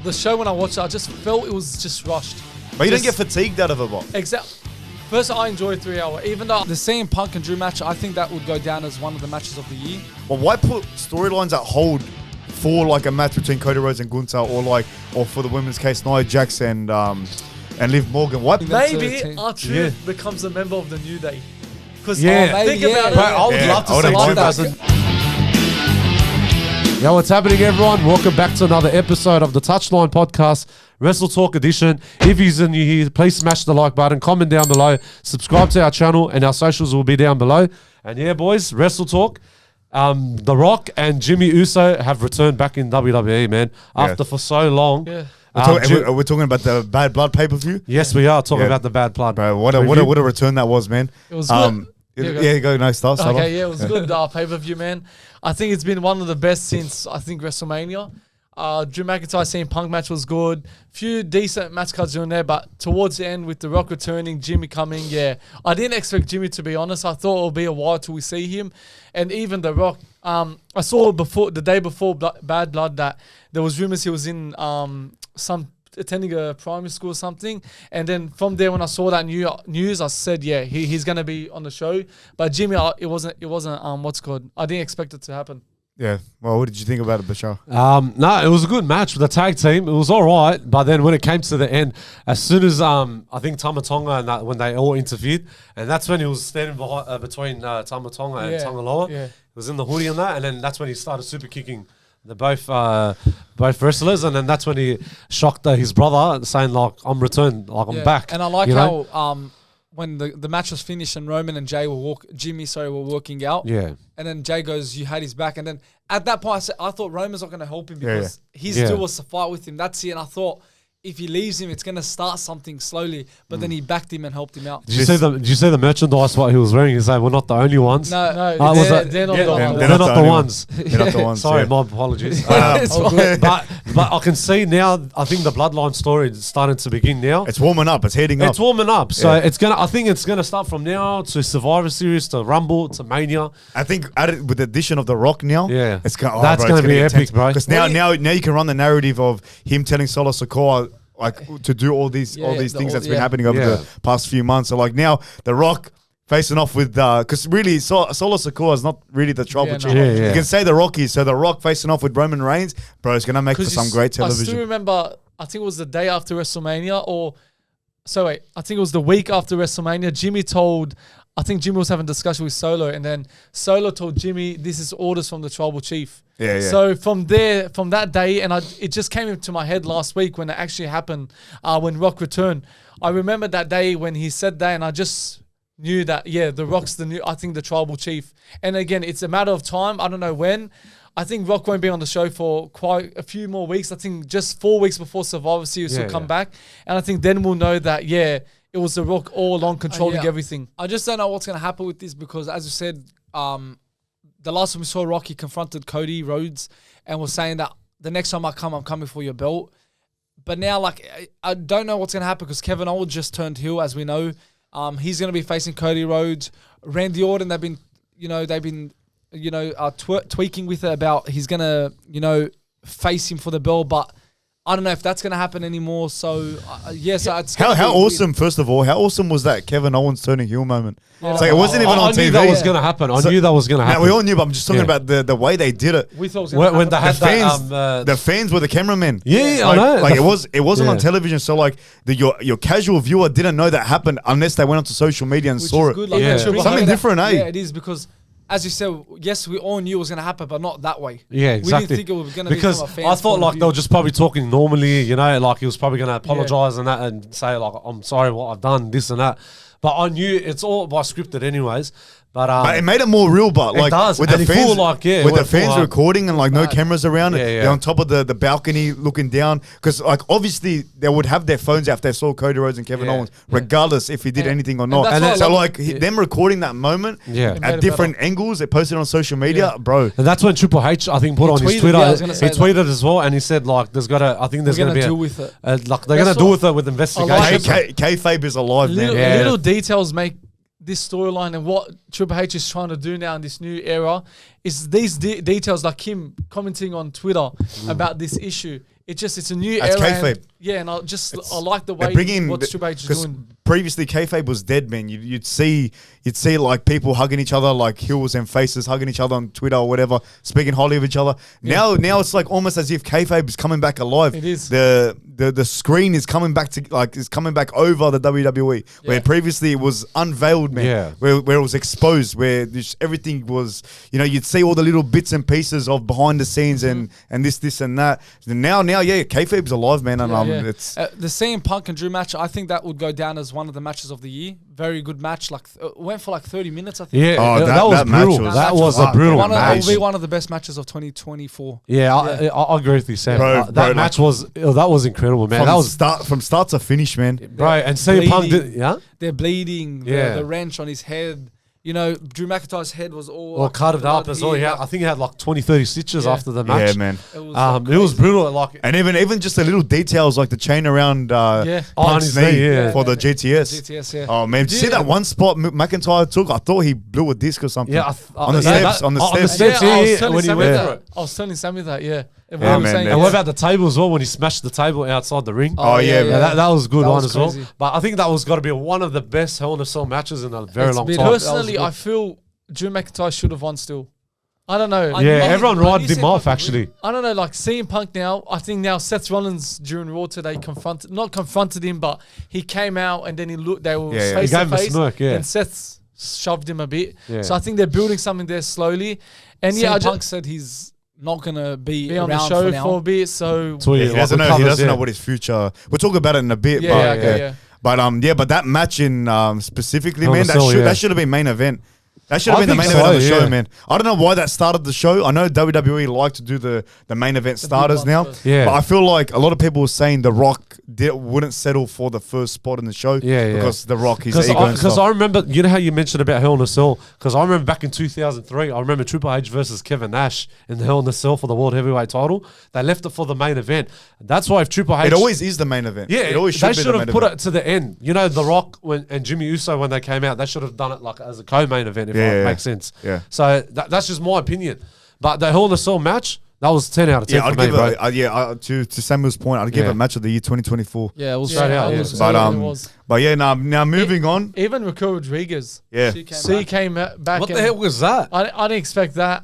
the show when I watched it, I just felt it was just rushed. But you didn't get fatigued out of it, Bob. Exactly. First, I enjoyed 3 hour. Even though the CM Punk and Drew match, I think that would go down as one of the matches of the year. Well, why put storylines at hold for like a match between Cody Rhodes and Gunther, or for the women's case, Nia Jax and Liv Morgan? What? Maybe R-Truth becomes a member of the New Day. Because think about it. Bro, I would love to see that. Yo, what's happening, everyone? Welcome back to another episode of the Touchline Podcast, Wrestle Talk edition. If you're new here, please smash the like button, comment down below, subscribe to our channel, and our socials will be down below. And yeah, boys, Wrestle Talk. The Rock and Jimmy Uso have returned back in WWE, man, after for so long. Yeah. We're talking about the Bad Blood pay-per-view? Yes, we are talking about the Bad Blood. Bro, what a return that was, man. It was good. Start Okay, off. yeah, it was good pay-per-view, man. I think it's been one of the best since, I think, WrestleMania. Drew McIntyre CM Punk match was good. Few decent match cards in there, but towards the end with The Rock returning, Jimmy coming, I didn't expect Jimmy, to be honest. I thought it would be a while till we see him. And even The Rock, I saw the day before Bad Blood that there was rumors he was in attending a primary school or something. And then from there, when I saw that news, I said, he's going to be on the show. But Jimmy, it wasn't what's called. I didn't expect it to happen. Yeah. Well, what did you think about it, Bashar? No, it was a good match with the tag team. It was all right. But then when it came to the end, as soon as I think Tama Tonga and when they all interviewed, and that's when he was standing between Tama Tonga and Tonga Loa. Yeah. He was in the hoodie and that, and then that's when he started super kicking both wrestlers, and then that's when he shocked his brother, saying like, "I'm returned, like I'm back." And I like how when the match was finished and Roman and Jimmy were working out. Yeah. And then Jay goes, "You had his back." And then at that point, I thought Roman's not going to help him because his deal was to fight with him. That's it. And I thought if he leaves him, it's going to start something slowly. But then he backed him and helped him out. Did you see the merchandise what he was wearing? He's like, "We're not the only ones." No, they're not the ones. They're not the ones. Sorry, my apologies. But I can see now. I think the Bloodline story is starting to begin now. It's warming up. It's heating up. It's warming up. So it's gonna. I think it's gonna start from now to Survivor Series to Rumble to Mania. I think with the addition of The Rock now, it's gonna. That's gonna be epic, bro. Because now you can run the narrative of him telling Solo Sikoa to do all these things that's been happening over the past few months. So like now The Rock facing off with because really Solo Sikoa is not really the trouble chief. You can say The Rocky. So The Rock facing off with Roman Reigns, bro, it's gonna make for some great television. I still remember. I think it was the day after WrestleMania, I think it was the week after WrestleMania. I think Jimmy was having a discussion with Solo, and then Solo told Jimmy, "This is orders from the Tribal Chief." Yeah. So from that day, and it just came into my head last week when it actually happened, when Rock returned. I remember that day when he said that, and I just knew that, The Rock's the Tribal Chief. And again, it's a matter of time. I don't know when. I think Rock won't be on the show for quite a few more weeks. I think just 4 weeks before Survivor Series he'll come back. And I think then we'll know that, it was The Rock all along controlling everything. I just don't know what's going to happen with this because, as you said, the last time we saw Rock, he confronted Cody Rhodes and was saying that the next time I come, I'm coming for your belt. But now, I don't know what's going to happen because Kevin Owens just turned heel, as we know. He's going to be facing Cody Rhodes. Randy Orton, they've been tweaking with it about he's going to, face him for the belt, but I don't know if that's going to happen anymore. So, so it's how awesome, first of all, how awesome was that Kevin Owens turning heel moment? Yeah, it wasn't even on TV. I knew that was going to happen. I knew that was going to happen. We all knew, but I'm just talking about the way they did it. We thought it was when they had the fans were the cameramen. Yeah, I know. It wasn't on television, so your casual viewer didn't know that happened unless they went onto social media and saw it. Good, something different, eh? Yeah, it is because, as you said, yes, we all knew it was going to happen, but not that way. Yeah, exactly. We didn't think it was going to be because from a fan's I thought point of they were just probably talking normally, he was probably going to apologize and that and say I'm sorry what I've done, this and that. But I knew it's all by scripted anyways. But it made it more real, but it does. With and the fans, with the fans recording and no cameras around it, they're on top of the balcony looking down because obviously they would have their phones out if they saw Cody Rhodes and Kevin Owens, regardless if he did anything or not. And so them recording that moment at different angles, they posted on social media, bro. And that's when Triple H I think put on his Twitter. He tweeted as well, and he said there's got to. I think there's going to be deal with it. They're going to deal with it with investigation. Kayfabe is alive, man. Little details make this storyline, and what Triple H is trying to do now in this new era is these details, like him commenting on Twitter about this issue. it's a new That's era. kayfabe. Yeah, and I like the way what Triple H is doing. Previously, kayfabe was dead, man. You'd see like people hugging each other, like heels and faces hugging each other on Twitter or whatever, speaking highly of each other. Now it's like almost as if kayfabe is coming back alive. It is. The screen is coming back over the WWE, where previously it was unveiled, man. Yeah. Where it was exposed, where just everything was, you'd see all the little bits and pieces of behind the scenes and this and that. Now, kayfabe's alive, man, and it's the CM Punk and Drew match. I think that would go down as one of the matches of the year. Very good match. Like went for like 30 minutes, I think. Yeah, that was brutal. That was a brutal match. It will be one of the best matches of 2024. Yeah, I agree with you, Sam. Bro, that match was incredible, man. from start to finish, man. Bro, and CM Punk they're bleeding. Yeah. The wrench on his head. Drew McIntyre's head was all well, cut it up as well. I think he had like 20, 30 stitches after the match. Yeah, man. It was brutal. And even just the little details, like the chain around Punk's knee for the GTS. GTS, yeah. Oh man, see that one spot McIntyre took? I thought he blew a disc or something. Yeah, on the steps. On the steps, when he went for it. I was telling Sammy that, man, And what about the table as well when he smashed the table outside the ring? Oh, yeah, man. That was a good one as crazy. well. But I think that was got to be one of the best Hell in a Cell matches in a very long time. Personally, I feel Drew McIntyre should have won still. I don't know. Everyone riding him off, actually. I don't know, like CM Punk now, I think now Seth Rollins during Raw today not confronted him, but he came out and then he looked, they were face he to gave him a face. smirk, And Seth shoved him a bit. Yeah. So I think they're building something there slowly. And CM Punk said he's not going to be on around the show for a bit, so... He doesn't know what his future... We'll talk about it in a bit. But that match in specifically, man, that should have been main event. That should have been the main event of the show, man. I don't know why that started the show. I know WWE like to do the main event starters now. Yeah. But I feel like a lot of people were saying The Rock wouldn't settle for the first spot in the show. Because The Rock, his ego and stuff. Because I remember, you know how you mentioned about Hell in a Cell? Because I remember back in 2003, I remember Triple H versus Kevin Nash in the Hell in a Cell for the World Heavyweight title. They left it for the main event. That's why if Triple H... It always is the main event. Yeah, it always should be the main event. They should have put it to the end. You know, The Rock and Jimmy Uso, when they came out, they should have done it like as a co-main event, if it makes sense. Yeah. So that's just my opinion. But the Hell in a Cell match, that was 10 out of 10 for me, bro. To Samuel's point, I'd give it match of the year 2024. Yeah, it was straight out. Now moving on. Even Raquel Rodriguez. Yeah. She came back. What the hell was that? I didn't expect that.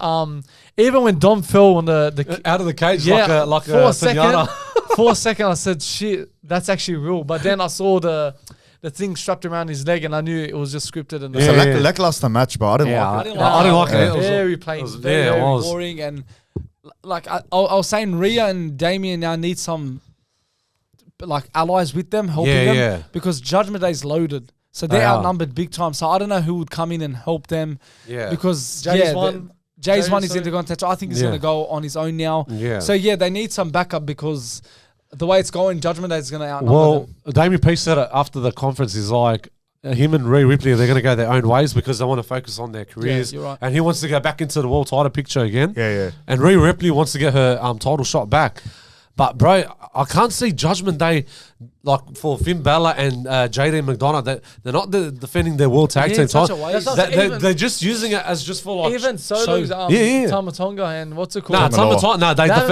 Even when Dom fell on the out of the cage like for a pinata. For a second, I said, shit, that's actually real. But then I saw the thing strapped around his leg, and I knew it was just scripted. And it's a lackluster match, but I didn't like it. I didn't like it. It was very plain. Very boring. And like I was saying, Rhea and Damien now need some like allies with them, helping them. Because Judgment Day is loaded. So they're outnumbered big time. So I don't know who would come in and help them. Yeah. Because Jay's one is Intercontinental. I think he's going to go on his own now. Yeah. So they need some backup because the way it's going, Judgment Day is going to outnumber them. Damien Priest said it after the conference. He's like, him and Rhea Ripley, they're going to go their own ways because they want to focus on their careers. Yeah, you're right. And he wants to go back into the world title picture again. Yeah. And Rhea Ripley wants to get her title shot back. But, bro, I can't see Judgment Day, like, for Finn Balor and JD McDonough, they're not defending their world tag team title. They're just using it as just for, like... Even Solo's Tama Tonga and what's it called? They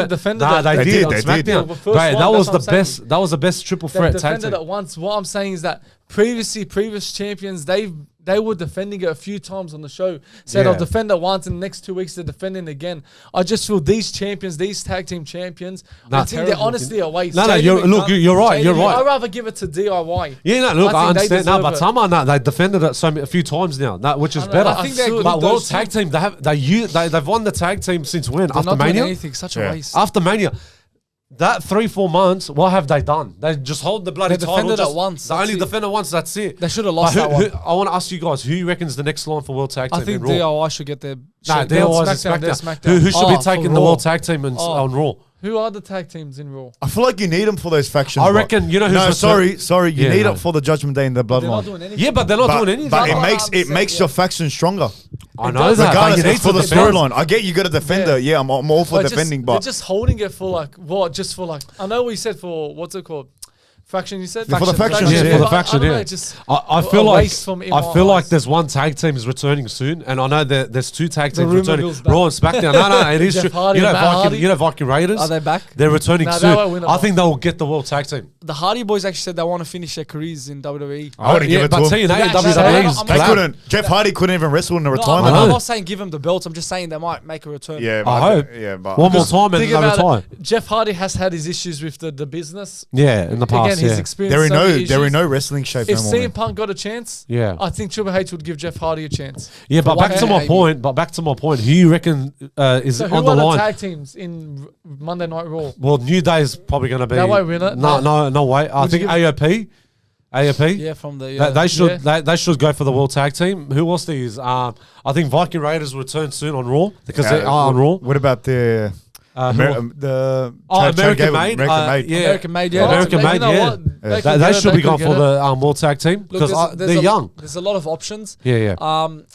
defended it. They did on SmackDown. Bro, that was the best triple threat tag team. They defended it once. What I'm saying is that previous champions, they were defending it a few times on the show. Said I'll defend it once, and the next 2 weeks they're defending it again. I just feel these champions, these tag team champions, I think they're honestly a waste. You're right. I'd rather give it to DIY. Yeah, I understand. But Tama, they defended it a few times now, which is better. I think they're good. But World Tag Team, they've won the tag team since when? After Mania? Anything, such a waste. After Mania. That 3-4 months, what have they done? They just hold the bloody title. They defended it once. They only defended it once, that's it. They should have lost that one. I want to ask you guys, who reckons the next line for World Tag Team I think in Raw? DIY should get their... DIY is SmackDown. Who should be taking the World Tag Team on Raw? Who are the tag teams in Raw? I feel like you need them for those factions. I reckon, you know who's... Sorry. You need it for the Judgment Day and the Bloodline. Yeah, but they're not doing anything. But it makes your faction stronger. I know that. Regardless, it's for the storyline. I get you got to defend it. Yeah, I'm all for defending, but... They're just holding it for like, what? Just for like... I know we said for, what's it called? Faction, you said? For the faction, Yeah, yeah. for the faction, I don't yeah. know, just I a feel like waste from in I my feel like eyes. there's one tag team is returning soon, and I know that there's 2 tag The teams rumor returning. mill's back. Raw and SmackDown. No, it is Jeff true. Hardy You know, and Matt Viking, Hardy? Viking Raiders. Are they back? They're returning Nah, they soon. won't win it I all. think they'll get the world tag team. The Hardy Boys actually said they want to finish their careers in WWE. I would give it to but him. TNA and actually say WWE that? is I'm They glad. couldn't. Jeff Hardy couldn't even wrestle in the No, retirement. I I'm know. not saying give them the belts. I'm just saying they might make a return. Yeah, I hope. Yeah, but One more time and Think they about retire. it. Jeff Hardy has had his issues with the business. Yeah, in the past. Again, he's Yeah. experienced they're in so no, many they're in issues. no wrestling shape If no more. CM man. Punk got a chance, Yeah. I think Triple H would give Jeff Hardy a chance. Yeah, but back to my maybe. point. Who you reckon is So who on the are the line? tag teams in Monday Night Raw? Well, New Day is probably going to be. They won't win it. No way. I Would you think give- AOP. Yeah, from the They should go for the world tag team. Who else these? I think Viking Raiders will return soon on Raw because they are on Raw. What about the the American Made? American Made. Yeah. American Made. Yeah, American you Made, know yeah. what? Yeah. could They get it, should be could going get for it. the world tag team Look, because there's they're a- young. There's a lot of options. Yeah.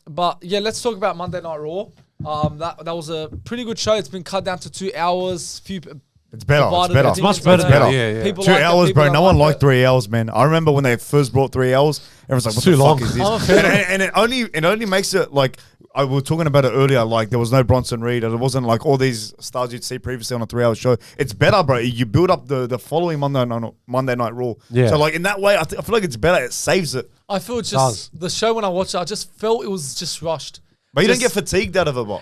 But yeah, let's talk about Monday Night Raw. That was a pretty good show. It's been cut down to 2 hours. It's better. It's divided better. It's much into better. the- better. Yeah. People 2 like it, hours, people bro. don't No one like liked 3 hours, man. I remember when they first brought 3 hours, everyone's like, "What Too the long. fuck is this?" I'm a fan. And it only makes it like we were talking about it earlier. Like there was no Bronson Reed, and it wasn't like all these stars you'd see previously on a 3 hour show. It's better, bro. You build up the following Monday Night Raw. Yeah. So like in that way, I feel like it's better. It saves it, I feel it's Does. just the show when I watched it, I just felt it was just rushed. but you don't Just- get fatigued out of it, bro.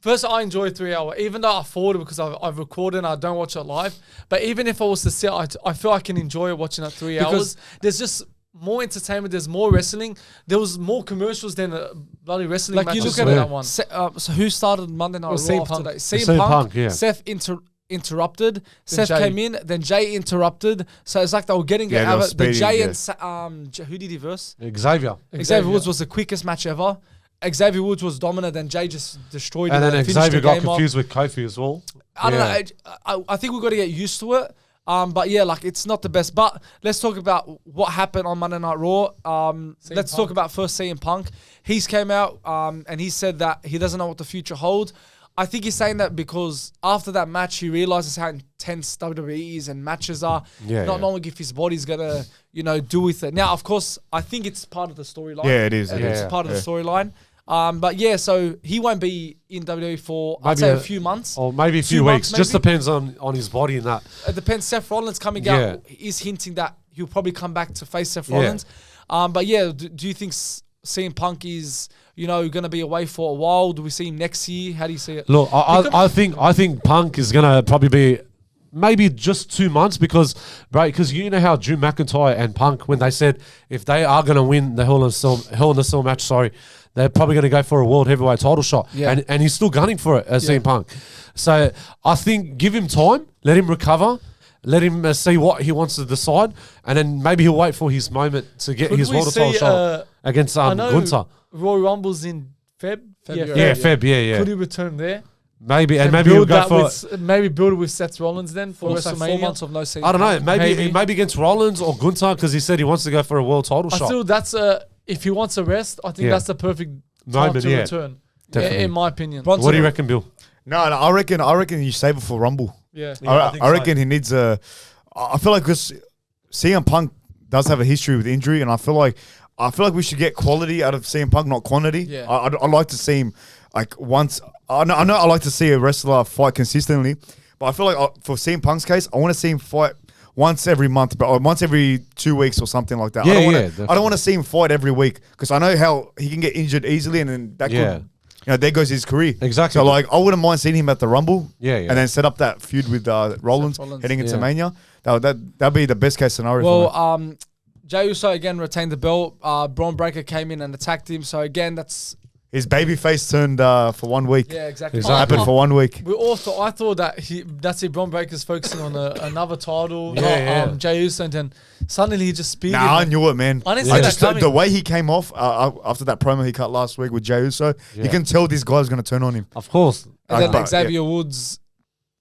First, I enjoy 3 hour, even though I afford it because I've recorded and I don't watch it live. But even if I was to sit, I feel I can enjoy it watching it 3 hours. There's just more entertainment. There's more wrestling. There was more commercials than bloody wrestling Like matches you look in at that it. one. So who started Monday Night Well, Raw CM after Punk. that? CM Punk, yeah. Seth interrupted. Seth Jay. came in. Then Jay interrupted. So it's like they were getting Yeah, it they out were of it. Then speeding, Jay yeah. and who did he verse? Xavier. Xavier Woods was the quickest match ever. Xavier Woods was dominant. Then Jay just destroyed And it. then finished Xavier the got game off. confused with Kofi as well. I don't know. I think we've got to get used to it. But yeah, like it's not the best. But let's talk about what happened on Monday Night Raw. Let's talk about first CM Punk. He's came out and he said that he doesn't know what the future holds. I think he's saying that because after that match, he realizes how intense WWE is and matches are. Not knowing if his body's gonna, do with it. Now, of course, I think it's part of the storyline. Yeah, it is. It's part of the storyline. But yeah, so he won't be in WWE for I'd say a few months. Or maybe a 2 few months, weeks. Just maybe. depends on his body and that. It depends. Seth Rollins coming Yeah. out is hinting that he'll probably come back to face Seth Rollins. But yeah, do you think CM Punk is going to be away for a while? Do we see him next year? How do you see it? Look, I think Punk is gonna probably be maybe just 2 months because you know how Drew McIntyre and Punk, when they said if they are gonna win the Hell in a Cell match, they're probably gonna go for a world heavyweight title shot. Yeah. And he's still gunning for it as CM Punk. So I think give him time, let him recover. Let him see what he wants to decide, and then maybe he'll wait for his moment to get Could his we world title see, shot against I know Gunther. Royal Rumble's in February. Yeah, Feb, yeah. Could he return there? Maybe, and And maybe he'll build go that for. with, maybe build it with Seth Rollins then for Also, 4 WrestleMania. months of no CM I don't know. Punk. Maybe against Rollins or Gunther because he said he wants to go for a world title I shot. feel that's if he wants a rest, I think Yeah. that's the perfect time Moment, to yeah. return. Definitely. In my opinion. What do you reckon, Bill? No, I reckon you save it for Rumble. Yeah. I reckon he needs a. I feel like because CM Punk does have a history with injury, and I feel like we should get quality out of CM Punk, not quantity. Yeah. I like to see him like once. I know I like to see a wrestler fight consistently, but I feel like for CM Punk's case, I want to see him fight once every month, or once every 2 weeks or something like that. Yeah, I don't want to see him fight every week because I know how he can get injured easily, and then that could. There goes his career. Exactly. So, like, I wouldn't mind seeing him at the Rumble. Yeah. And then set up that feud with Rollins heading into Yeah. Mania. That'd be the best case scenario for me. Well, Jey Uso again retained the belt. Braun Breaker came in and attacked him. So again, that's His babyface turned for 1 week. yeah, exactly. Exactly. Happened for 1 week. I thought that's it. Braun Breaker's focusing on another title, Yeah, not Jey Uso, and then suddenly he just speeded. Nah, I knew it, man. I didn't see that coming. The way he came off after that promo he cut last week with Jey Uso, you can tell this guy's going to turn on him. Of course. And then But, Xavier Woods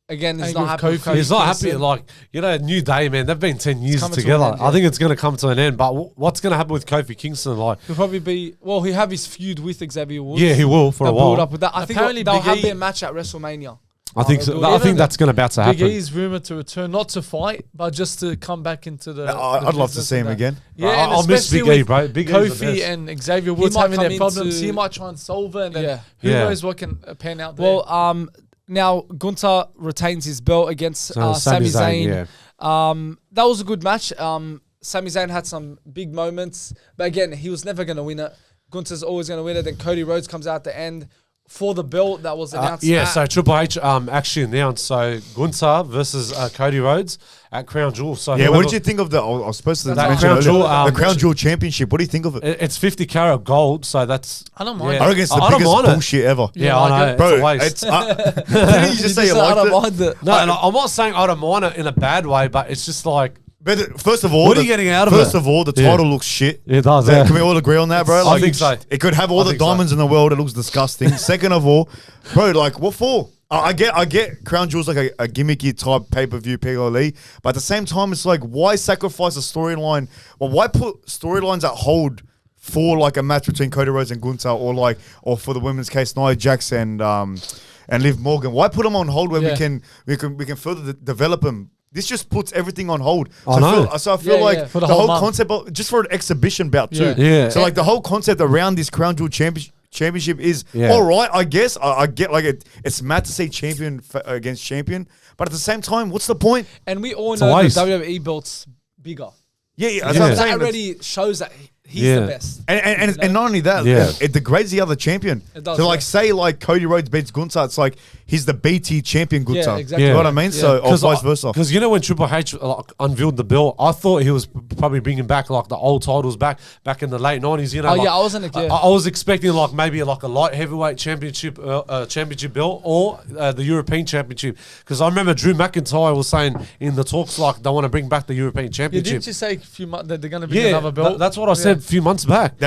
again is Angry not with happy. Kofi. He's not happy. Like, New Day, man. They've been 10 years coming to together. an end, yeah. I think it's going to come to an end. But what's going to happen with Kofi Kingston? Like, He'll probably be he'll have his feud with Xavier Woods. yeah, he will for a They'll build while. up with that. I think Apparently they'll Big have E- their match at WrestleMania. I think so. I think that's going to about to happen. Big E's rumored to return, not to fight, but just to come back into the. I'd love to see him again. Yeah, I'll miss Big E, bro. Big Kofi and Xavier Woods having their problems. He might try and solve it, and then who knows what can pan out there. Well, now Gunther retains his belt against Sami Zayn. That was a good match. Sami Zayn had some big moments, but again, he was never going to win it. Gunther's always going to win it. Then Cody Rhodes comes out at the end for the belt that was announced. So Triple H actually announced Gunther versus Cody Rhodes at Crown Jewel. So what did you think of the? I was supposed to mention Crown Jewel, the Crown Jewel Championship. What do you think of it? It's 50 carat gold, so that's. I don't mind. I reckon it's the biggest bullshit ever. Yeah, I know, bro. it's a waste. Didn't you just say you liked it? No, I'm not saying I don't mind it in a bad way, but it's just like. But first of all, what are you getting out of it? First of all, the title looks shit. It does. Can we all agree on that, bro? I think so. It could have all the diamonds in the world. It looks disgusting. Second of all, bro, like what for? I get Crown Jewel's like a gimmicky type pay-per-view PLE, but at the same time, it's like why sacrifice a storyline? Well, why put storylines at hold for like a match between Cody Rhodes and Gunther, or for the women's case, Nia Jax and Liv Morgan? Why put them on hold when we can further develop them? This just puts everything on hold. So I feel like for the whole concept of, just for an exhibition bout too. Yeah. So like the whole concept around this Crown Jewel championship is all right. I guess I get like it's mad to say champion against champion, but at the same time, what's the point? And we all know the WWE belt's bigger. Yeah. That's what I'm saying. That already shows that he's the best. And not only that, it degrades the other champion. It does, so like say like Cody Rhodes beats Gunther, it's like he's the BT champion Gunther. Yeah, exactly. You know what I mean? So or vice versa. Because you know when Triple H unveiled the belt, I thought he was probably bringing back like the old titles back in the late 90s. You know, I was expecting like maybe like a light heavyweight championship belt or the European championship. Because I remember Drew McIntyre was saying in the talks like they want to bring back the European championship. Didn't you say a few months that they're going to bring another belt? That's what I said a few months back.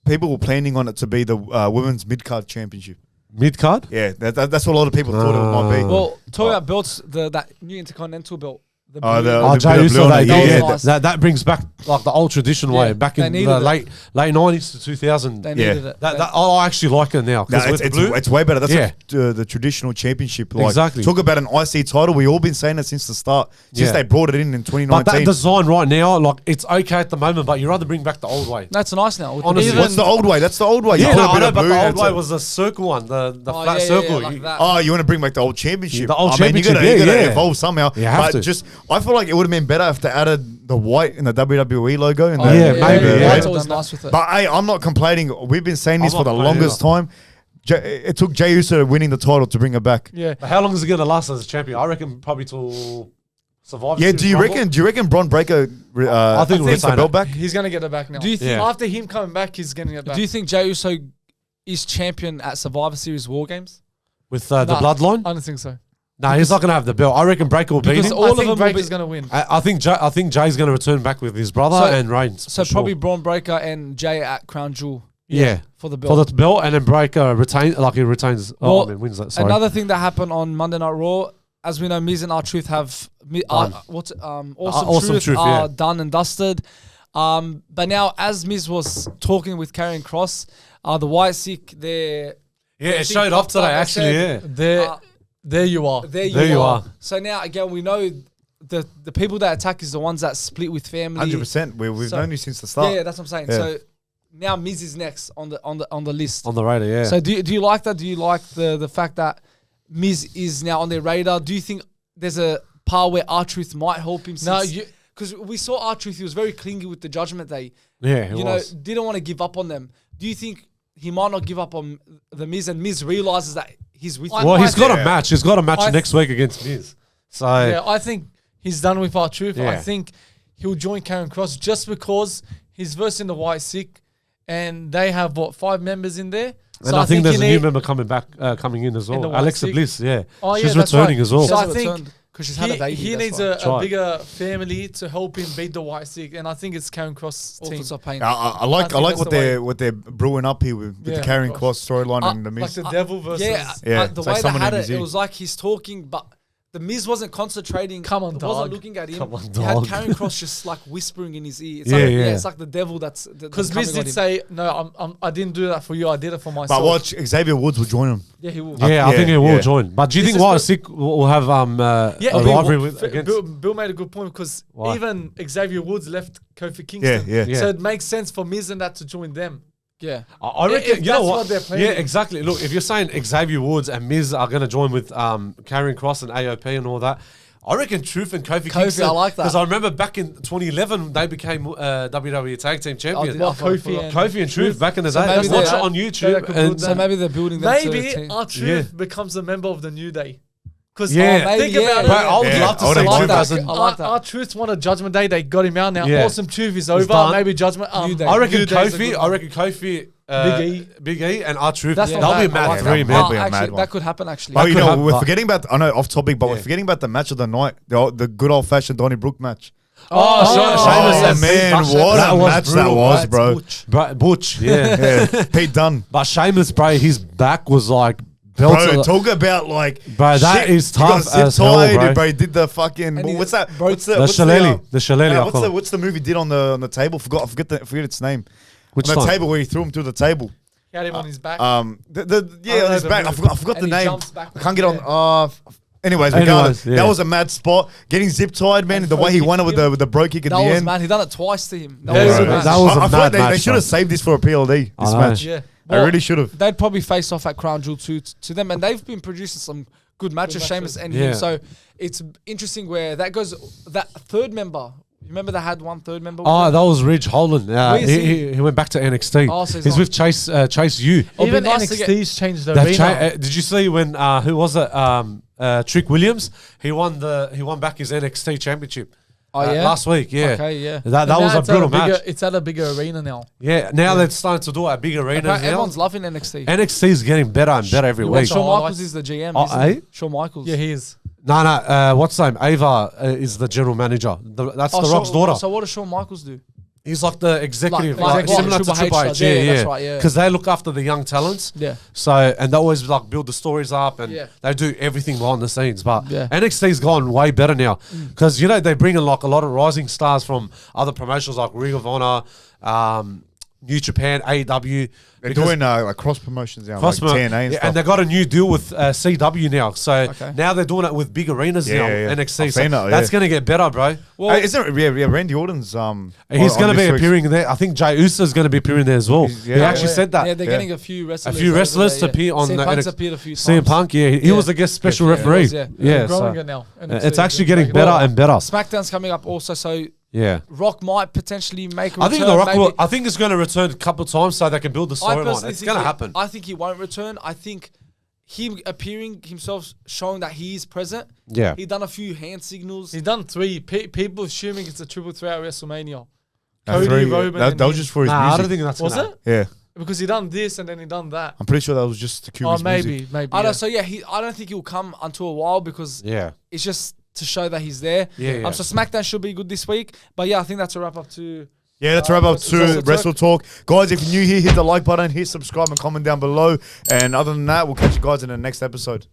People were planning on it to be the women's mid-card championship. Mid-card? Yeah, that's what a lot of people thought it might be. Well, talking about belts, that new Intercontinental belt. Jay Uso, that brings back like the old tradition way back in the late 90s to 2000. They needed it. I actually like it now. It's way better. That's like, the traditional championship. Like, exactly. Talk about an IC title. We've all been saying it since the start. Since they brought it in 2019. But that design right now, like it's okay at the moment, but you'd rather bring back the old way. That's nice now. Honestly, what's the old way? That's the old way. Yeah, I know, but the old way was the circle one, the flat circle. You want to bring back the old championship? The old championship, you gotta evolve somehow. You have to. I feel like it would have been better if they added the white in the WWE logo. Maybe. That's always nice with it. But hey, I'm not complaining. We've been saying this for the longest time. It took Jey Uso winning the title to bring it back. Yeah. But how long is it going to last as a champion? I reckon probably till Survivor Yeah, Series. do you reckon Braun Breaker I think takes the belt back? He's going to get it back now. Do you think after him coming back, he's getting it back? Do you think Jey Uso is champion at Survivor Series War Games? With the Bloodline? I don't think so. No, he's not going to have the belt. I reckon Breaker will beat him. All of them Breaker's going to win. I think Jay's going to return back with his brother and Reigns. So probably Braun Breaker and Jay at Crown Jewel. Yeah. For the belt. For the belt, and then Breaker retains. Wins that. Sorry. Another thing that happened on Monday Night Raw, as we know, Miz and R-Truth have Awesome Truth are done and dusted. But now, as Miz was talking with Karrion Kross, the White Sick, it showed off today. Actually, There you are. There you are. So now again, we know the people that attack is the ones that split with family. 100%. We've known you since the start. Yeah, that's what I'm saying. Yeah. So now Miz is next on the list. On the radar, yeah. So do you like that? Do you like the fact that Miz is now on their radar? Do you think there's a part where R-Truth might help him? Because we saw R-Truth, he was very clingy with the Judgment Day. Yeah, he was. Didn't want to give up on them. Do you think he might not give up on the Miz, and Miz realizes that he's with him? Well, he's got a match. He's got a match next week against Miz. So I think he's done with R-Truth. I think he'll join Karrion Kross just because he's versing the White Sick, and they have 5 members in there. And so I think there's a new member coming in as well. Alexa Bliss, she's returning as well. So I think because she's had a baby, he needs a bigger family to help him beat the White Sick, and I think it's Karrion Kross' team. I like what they're brewing up here with the Karrion Kross storyline and the Miz. Like the devil versus the way they had it was like he's talking, but The Miz wasn't concentrating. Come on, wasn't dog. looking at him. Come on, He had dog. Karrion Kross just like whispering in his ear. It's Yeah, like, yeah. It's like the devil that's Because coming Miz on did him. say, no, I didn't do that for you. I did it for myself. But watch, Xavier Woods will join him. Yeah, he will. Yeah, I think he will yeah. join. But do you This think is White the- Sick will have a rivalry with against? Bill made a good point because Why? even Xavier Woods left Kofi Kingston. Yeah. So it makes sense for Miz and that to join them. Yeah. I reckon, If you know that's what? what they're planning. Yeah, exactly. Look, if you're saying Xavier Woods and Miz are going to join with Karrion Kross and AOP and all that, I reckon Truth and Kofi Kingston. I like that. Because I remember back in 2011, they became WWE Tag Team Champions. Well, Kofi Kofi and Truth back in the day. maybe Let's watch it they- on they YouTube. could And build So maybe they're building them to a Maybe team. R-Truth becomes a member of the New Day. Because Yeah. think Maybe, about yeah. Bro, I would Yeah, love to I would see like Truth that. as an- I like that. R-Truth won a Judgment Day. They got him out now. Yeah. Awesome Truth is over. done. Maybe Judgment. New Day. I reckon New Day's a good Kofi. one. I reckon Kofi. Big E. and R-Truth. That's That'll not be a bad. I mad like three, that. man. That'll be a mad Actually, one. that could happen. Actually. Oh, That you could know, happen, we're but- forgetting about, I know off topic, but Yeah. we're forgetting about the match of the night, the good old fashioned Donny Brook match. Sheamus and man, Pete. what That a was match that brutal. was, That's bro. Butch. Butch, yeah. Yeah, Pete Dunne. But Sheamus, bro, his back was like built. Bro, talk about like, Bro, that is he got tough zip as hell, tied, bro. He did the fucking. And he- What's that? bro, What's the what's shillelagh. The shillelagh, I call it. what's the movie did on the table? I forget its name. Which on the time? table where he threw him through the table. He had him on his back. On his know back. the I forgot the And he name. jumps back I can't get with on. Anyways, Anyways, yeah. that was a mad spot. Getting zip tied, man. And The way he Kofi won it with kicked the bro kick at That the was end. man. He done it twice to him. Yeah, That was bro. a match. That was a I feel mad like they match, should bro. have saved this for a PLD. This know. match. yeah. They really should have. They'd probably face off at Crown Jewel to them, and they've been producing some good matches, Sheamus and Yeah. him. So it's interesting where that goes. That third member, you remember they had one third member? with Oh, them? that was Ridge Holland. Where is He went back to NXT. Oh, so he's he's not- with Chase U. It'll be Even nice to get- NXT's changed the They've arena. did you see when who was it? Trick Williams. He won back his NXT championship. Oh, yeah? Last week. Yeah, Okay, yeah. That And was now a it's at brutal bigger- match. It's at a bigger arena now. Yeah, now they're starting to do it at big arenas. Now. Everyone's loving NXT. NXT is getting better and better every You week. watch Shawn highlights? Michaels is the GM. Oh, isn't eh? he? Shawn Michaels. Yeah, he is. No, what's his name? Ava is the general manager. That's Oh, The Rock's daughter. So what does Shawn Michaels do? He's like the executive, Like similar to Triple H Triple H. does. Yeah, that's right, yeah. Because they look after the young talents. Yeah. So and they always like build the stories up and Yeah. they do everything behind the scenes. But Yeah. NXT's gone way better now because they bring in like a lot of rising stars from other promotions like Ring of Honor, New Japan, AEW. They're because- doing like cross promotions now, Cross like TNA and yeah, stuff. and they got a new deal with CW now. So Okay. now they're doing it with big arenas now. Yeah. NXT. I've So seen that, that's yeah. going to get better, bro. Hey, isn't it? Yeah, Randy Orton's. He's on going to be this week's- appearing there. I think Jey Uso's going to be appearing there as well. He's- He yeah. actually said that. Yeah, they're Yeah. getting a few wrestlers. A few over wrestlers there, to appear on CM the Punk's NXT. appeared a few times. CM Punk, yeah, he Yeah. was the guest special Yeah, referee. he was, yeah. Yeah, They're growing so it now. it's actually getting better and better. SmackDown's coming up also, so Yeah, Rock might potentially make a I return. think The Rock maybe. will. I think it's going to return a couple of times so they can build the I storyline. personally It's think going to he- happen. I think he won't return. I think him appearing himself, showing that he is present. Yeah. He done a few hand signals. He's done 3. People assuming it's a triple threat at WrestleMania. That's Cody, right, Roman, That and was him. just for his Nah, I music. don't think that's Was gonna it? Yeah, Because he done this and then he done that. I'm pretty sure that was just to cue Oh, his maybe, music. maybe. I yeah. don't. So yeah, I don't think he'll come until a while because Yeah. it's just to show that he's there. Yeah. So SmackDown should be good this week. But yeah, I think that's a wrap up to. Yeah, that's a wrap up Wrestle to Wrestle Talk. Guys, if you're new here, hit the like button, hit subscribe and comment down below. And other than that, we'll catch you guys in the next episode.